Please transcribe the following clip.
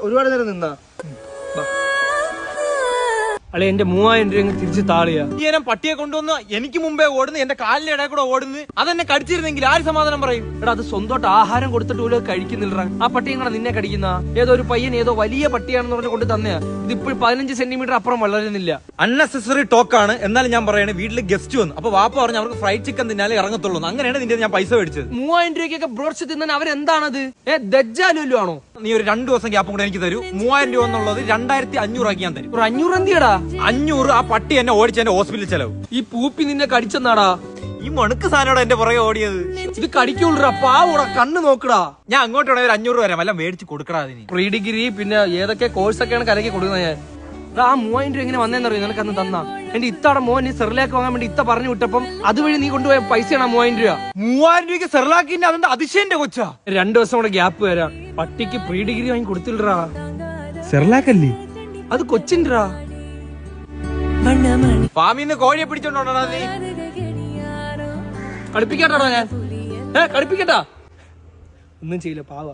ഒരുപാട് നേരം നിന്നാ അല്ലെ എന്റെ 3000 രൂപ തിരിച്ച് താളിയാ. ഈ ഞാൻ പട്ടിയെ കൊണ്ടുവന്ന് എനിക്ക് മുമ്പേ ഓടുന്നു, എന്റെ കാലിന്റെ ഇടയിൽ കൂടെ ഓടുന്നു. അതെന്നെ കടിച്ചിരുന്നെങ്കിൽ ആര് സമാധാനം പറയും? എടാ അത് സ്വന്തമായിട്ട് ആഹാരം കൊടുത്തിട്ട് പോലും കഴിക്കുന്നില്ല. ആ പട്ടിയും കൂടെ നിന്നെ കടിക്കുന്ന ഏതോ ഒരു പയ്യൻ ഏതോ വലിയ പട്ടിയാണെന്ന് പറഞ്ഞ് കൊണ്ട് തന്നെയാ. ഇതിപ്പോൾ 15 സെന്റിമീറ്റർ അപ്പുറം വളരുന്നില്ല. അൺനെസസറി ടോക്കാണ്. എന്നാലും ഞാൻ പറയണേ, വീട്ടിൽ ഗസ്റ്റ് വന്നു. അപ്പൊ വാപ്പ പറഞ്ഞു അവർക്ക് ഫ്രൈഡ് ചിക്കൻ തിന്നാലേ ഇറങ്ങത്തുള്ളൂ. അങ്ങനെയാണ് നിന്റെ ഞാൻ പൈസ മേടിച്ചത്. 3000 രൂപയ്ക്കൊക്കെ ബ്രോഡ്സ് തിന്നാൻ അവരെന്താണത്? ദജ്ജാലുല്ലോ ആണോ? നീ ഒരു 2 ദിവസം ഗ്യാപ്പും കൂടെ എനിക്ക് തരൂ. 3000 രൂപ എന്നുള്ളത് 2500 ആക്കി ഞാൻ തരും. ഒരു 500 എന്തിയടാ? 500 ആ പട്ടി എന്നെ ഓടിച്ച എന്റെ ഹോസ്പിറ്റൽ ചെലവ്. ഈ പൂപ്പി നിന്നെ കടിച്ചെന്നാടാ? ഈ മണുക്ക് സാധനോടെ എന്റെ പുറകെ ഓടിയത്. ഇത് കടിക്കൂടാ, പാവൂടാ, കണ്ണ് നോക്കടാ. ഞാൻ അങ്ങോട്ട് ഒരു 500 വരാം, വല്ല മേടിച്ച് കൊടുക്കടാ അതിന്. പ്രീ ഡിഗ്രി പിന്നെ ഏതൊക്കെ കോഴ്സൊക്കെയാണ് കലക്കി കൊടുക്കുന്നത് ഞാൻ. ആ 3000 രൂപ എങ്ങനെ വന്നേന്നറിയോ നിനക്ക് അന്ന് തന്നാ? എന്റെ ഇത്തടെ മോൻ നീ സെറിലാക്ക് വാങ്ങാൻ വേണ്ടി ഇത്ത പറഞ്ഞു വിട്ടപ്പം അതുവഴി നീ കൊണ്ടുപോയ പൈസയാണ് 3000 രൂപ. 3000 രൂപയ്ക്ക് സെറിലാക്കിന്റെ അതിന്റെ അതിശയന്റെ കൊച്ചാ. 2 ദിവസം കൂടെ ഗ്യാപ്പ് വരാം. പട്ടിക്ക് പ്രീ ഡിഗ്രി വാങ്ങി കൊടുത്തില്ലടാ. സെറിലാക്കല്ലേ അത് കൊച്ചിൻ്റെടാ. ഫാമിന്ന് കോഴിയെ പിടിച്ചോണ്ടോടാ നീ? കളിപ്പിക്കട്ടാ ഞാൻ, കളിപ്പിക്കട്ടാ. ഒന്നും ചെയ്യില്ല, പാവ.